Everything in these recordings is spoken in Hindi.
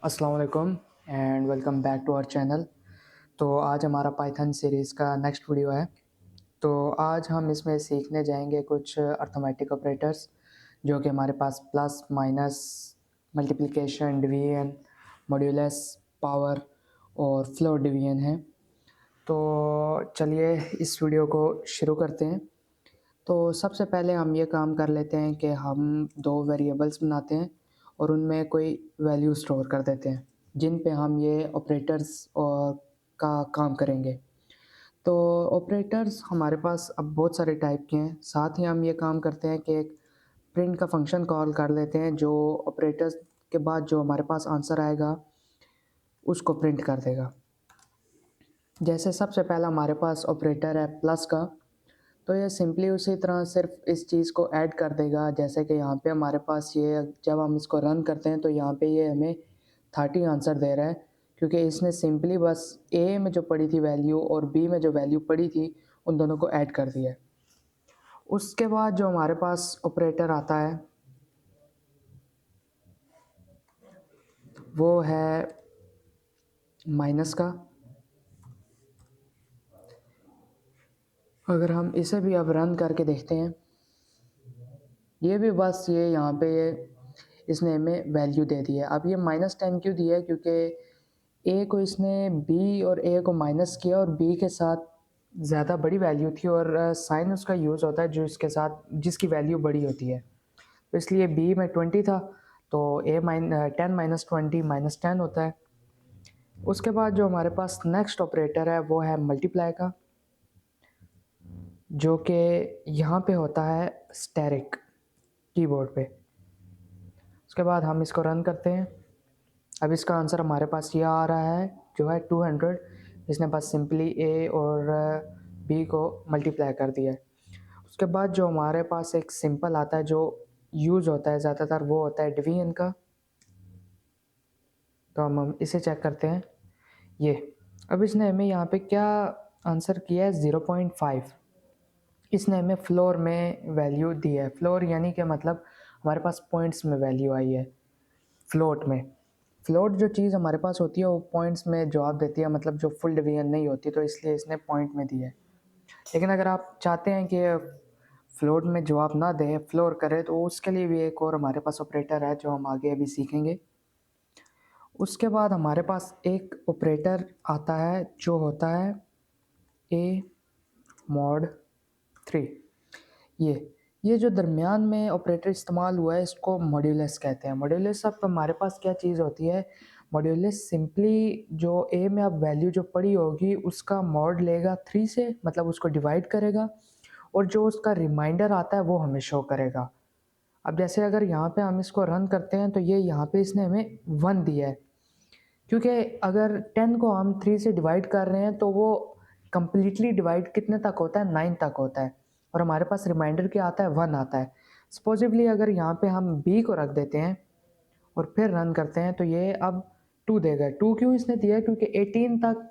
अस्सलाम वालेकुम and welcome back to our channel. तो आज हमारा पाइथन सीरीज़ का नेक्स्ट वीडियो है। तो आज हम इसमें सीखने जाएंगे कुछ अर्थमेटिक ऑपरेटर्स जो कि हमारे पास plus, minus, multiplication, division, modulus, power और फ्लोट डिवीजन है। तो चलिए इस वीडियो को शुरू करते हैं। तो सबसे पहले हम ये काम कर लेते हैं कि हम दो वेरिएबल्स बनाते हैं और उनमें कोई वैल्यू स्टोर कर देते हैं जिन पे हम ये ऑपरेटर्स और का काम करेंगे। तो ऑपरेटर्स हमारे पास अब बहुत सारे टाइप के हैं। साथ ही हम ये काम करते हैं कि एक प्रिंट का फंक्शन कॉल कर लेते हैं जो ऑपरेटर्स के बाद जो हमारे पास आंसर आएगा उसको प्रिंट कर देगा। जैसे सबसे पहला हमारे पास ऑपरेटर है प्लस का, तो ये सिंपली उसी तरह सिर्फ इस चीज़ को ऐड कर देगा। जैसे कि यहाँ पे हमारे पास ये जब हम इसको रन करते हैं तो यहाँ पे ये हमें 30 आंसर दे रहा है क्योंकि इसने सिंपली बस ए में जो पड़ी थी वैल्यू और बी में जो वैल्यू पड़ी थी उन दोनों को ऐड कर दिया है। उसके बाद जो हमारे पास ऑपरेटर आता है वो है माइनस का। अगर हम इसे भी अब रन करके देखते हैं, ये भी बस ये यहाँ पे ये इसने हमें वैल्यू दे दी है। अब ये -10 क्यों दिया है? क्योंकि ए को इसने बी और ए को माइनस किया और बी के साथ ज़्यादा बड़ी वैल्यू थी और साइन उसका यूज़ होता है जो इसके साथ जिसकी वैल्यू बड़ी होती है। तो इसलिए बी में 20 था तो ए 10 माइनस 20 -10 होता है। उसके बाद जो हमारे पास नेक्स्ट ऑपरेटर है वो है मल्टीप्लाई का, जो कि यहाँ पे होता है स्टैरिक कीबोर्ड पे। उसके बाद हम इसको रन करते हैं। अब इसका आंसर हमारे पास ये आ रहा है जो है 200। इसने बस सिंपली ए और बी को मल्टीप्लाई कर दिया है। उसके बाद जो हमारे पास एक सिंपल आता है जो यूज़ होता है ज़्यादातर वो होता है डिवीजन का। तो हम इसे चेक करते हैं। ये अब इसने हमें यहाँ पे क्या आंसर किया है 0.5। इसने हमें फ्लोर में वैल्यू दी है। फ्लोर यानी कि मतलब हमारे पास पॉइंट्स में वैल्यू आई है। फ्लोट में फ्लोट जो चीज़ हमारे पास होती है वो पॉइंट्स में जवाब देती है, मतलब जो फुल डिवीजन नहीं होती, तो इसलिए इसने पॉइंट में दी है। लेकिन अगर आप चाहते हैं कि फ्लोट में जवाब ना दे, फ्लोर करे, तो उसके लिए भी एक और हमारे पास ऑपरेटर है जो हम आगे अभी सीखेंगे। उसके बाद हमारे पास एक ऑपरेटर आता है जो होता है ए मॉड 3। ये जो दरमियान में ऑपरेटर इस्तेमाल हुआ है इसको मॉड्यूलस कहते हैं। मॉड्यूलस अब हमारे पास क्या चीज़ होती है? मॉड्यूलस सिंपली जो ए में अब वैल्यू जो पड़ी होगी उसका मॉड लेगा 3 से, मतलब उसको डिवाइड करेगा और जो उसका रिमाइंडर आता है वो हमें शो करेगा। अब जैसे अगर यहाँ पे हम इसको रन करते हैं तो ये यहाँ पे इसने हमें 1 दिया है क्योंकि अगर 10 को हम 3 से डिवाइड कर रहे हैं तो वो कम्प्लीटली डिवाइड कितने तक होता है? 9 तक होता है और हमारे पास रिमाइंडर क्या आता है? 1 आता है। सपोजिवली अगर यहाँ पे हम b को रख देते हैं और फिर रन करते हैं तो ये अब 2 देगा। 2 क्यों इसने दिया है? क्योंकि 18 तक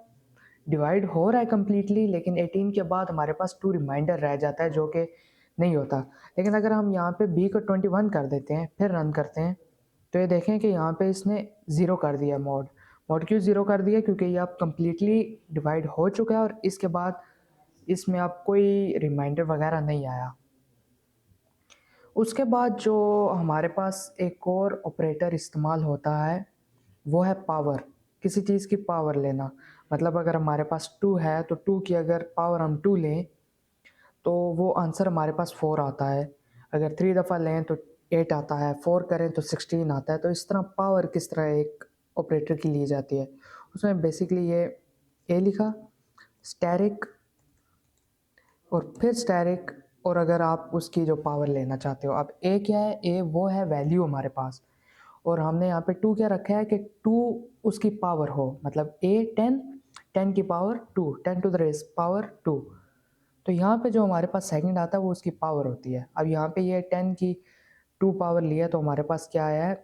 डिवाइड हो रहा है कम्प्लीटली, लेकिन 18 के बाद हमारे पास 2 रिमाइंडर रह जाता है जो कि नहीं होता। लेकिन अगर हम यहाँ पे b को 21 कर देते हैं फिर रन करते हैं तो ये देखें कि यहाँ पे इसने 0 कर दिया। मॉड क्यों 0 कर दिया? क्योंकि ये अब कम्प्लीटली डिवाइड हो चुका है और इसके बाद इसमें अब कोई रिमाइंडर वगैरह नहीं आया। उसके बाद जो हमारे पास एक और ऑपरेटर इस्तेमाल होता है वो है पावर। किसी चीज़ की पावर लेना, मतलब अगर हमारे पास 2 है तो 2 की अगर पावर हम 2 लें तो वो आंसर हमारे पास 4 आता है। अगर 3 दफ़ा लें तो 8 आता है, 4 करें तो 16 आता है। तो इस तरह पावर किस तरह एक ऑपरेटर की ली जाती है, उसमें बेसिकली ये ए लिखा, स्टैरिक और फिर स्टैरिक, और अगर आप उसकी जो पावर लेना चाहते हो। अब ए क्या है? ए वो है वैल्यू हमारे पास, और हमने यहाँ पे 2 क्या रखा है कि 2 उसकी पावर हो, मतलब ए 10, 10 की power 2, 10 to the raise power 2। तो यहाँ पे जो हमारे पास सेकंड आता है वो उसकी पावर होती है। अब यहाँ पे ये 10 की 2 पावर लिया तो हमारे पास क्या आया है?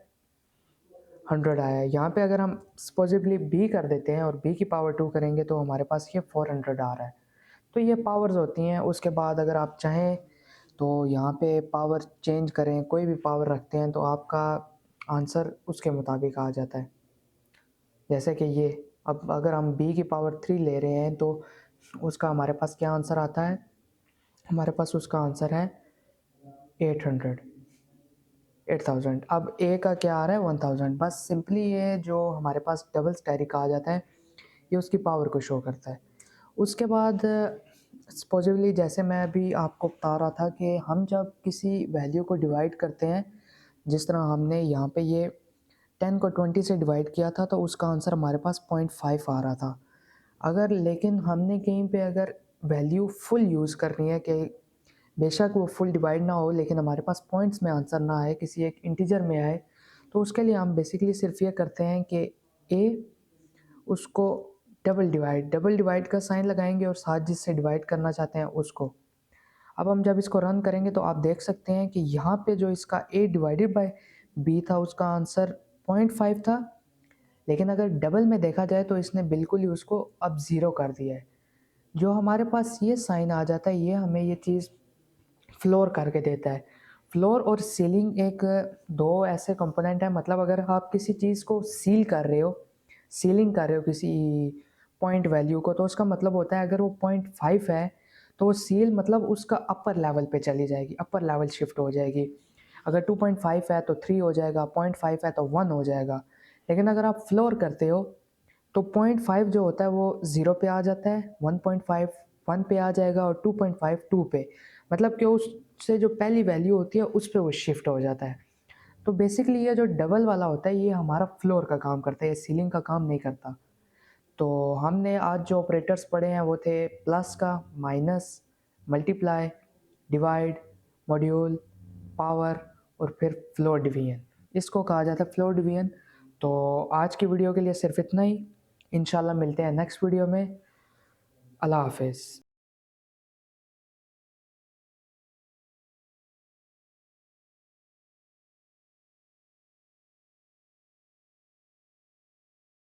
100 आया है। यहाँ पे अगर हम सपोजिबली b कर देते हैं और b की पावर 2 करेंगे तो हमारे पास ये 400 आ रहा है। तो ये पावर्स होती हैं। उसके बाद अगर आप चाहें तो यहाँ पे पावर चेंज करें, कोई भी पावर रखते हैं तो आपका आंसर उसके मुताबिक आ जाता है। जैसे कि ये, अब अगर हम b की पावर 3 ले रहे हैं तो उसका हमारे पास क्या आंसर आता है, हमारे पास उसका आंसर है 800, 8000। अब a का क्या आ रहा है 1000। बस सिंपली ये जो हमारे पास डबल स्टैटिक आ जाता है ये उसकी पावर को शो करता है। उसके बाद सपोजिवली जैसे मैं अभी आपको बता रहा था कि हम जब किसी वैल्यू को डिवाइड करते हैं, जिस तरह हमने यहाँ पे ये 10 को 20 से डिवाइड किया था तो उसका आंसर हमारे पास 0.5 आ रहा था। अगर लेकिन हमने कहीं पे अगर वैल्यू फुल यूज़ करनी है कि बेशक वो फुल डिवाइड ना हो लेकिन हमारे पास पॉइंट्स में आंसर ना आए, किसी एक इंटीजर में आए, तो उसके लिए हम बेसिकली सिर्फ ये करते हैं कि ए उसको डबल डिवाइड का साइन लगाएंगे और साथ जिससे डिवाइड करना चाहते हैं उसको। अब हम जब इसको रन करेंगे तो आप देख सकते हैं कि यहाँ पे जो इसका a डिवाइडेड बाय b था उसका आंसर 0.5 था, लेकिन अगर डबल में देखा जाए तो इसने बिल्कुल ही उसको अब ज़ीरो कर दिया है। जो हमारे पास ये साइन आ जाता है ये हमें ये चीज़ फ्लोर करके देता है। फ्लोर और सीलिंग एक दो ऐसे कंपोनेंट हैं, मतलब अगर आप किसी चीज़ को सील कर रहे हो, सीलिंग कर रहे हो किसी पॉइंट वैल्यू को, तो उसका मतलब होता है अगर वो 0.5 है तो वो सील मतलब उसका अपर लेवल पे चली जाएगी, अपर लेवल शिफ्ट हो जाएगी। अगर 2.5 है तो 3 हो जाएगा, 0.5 है तो 1 हो जाएगा। लेकिन अगर आप फ्लोर करते हो तो 0.5 जो होता है वो 0 पे आ जाता है, 1.5 1 पे आ जाएगा और 2.5 2 पे, मतलब कि उससे जो पहली वैल्यू होती है उस पे वो शिफ्ट हो जाता है। तो बेसिकली ये जो डबल वाला होता है ये हमारा फ्लोर का काम करता है, ये सीलिंग का काम नहीं करता। तो हमने आज जो ऑपरेटर्स पढ़े हैं वो थे प्लस का, minus, multiply, divide, module, power और फिर फ्लोर डिवीजन। इसको कहा जाता है फ्लोर डिवीजन। तो आज की वीडियो के लिए सिर्फ इतना ही। इंशाल्लाह मिलते हैं नेक्स्ट वीडियो में। अल्लाह हाफिज़।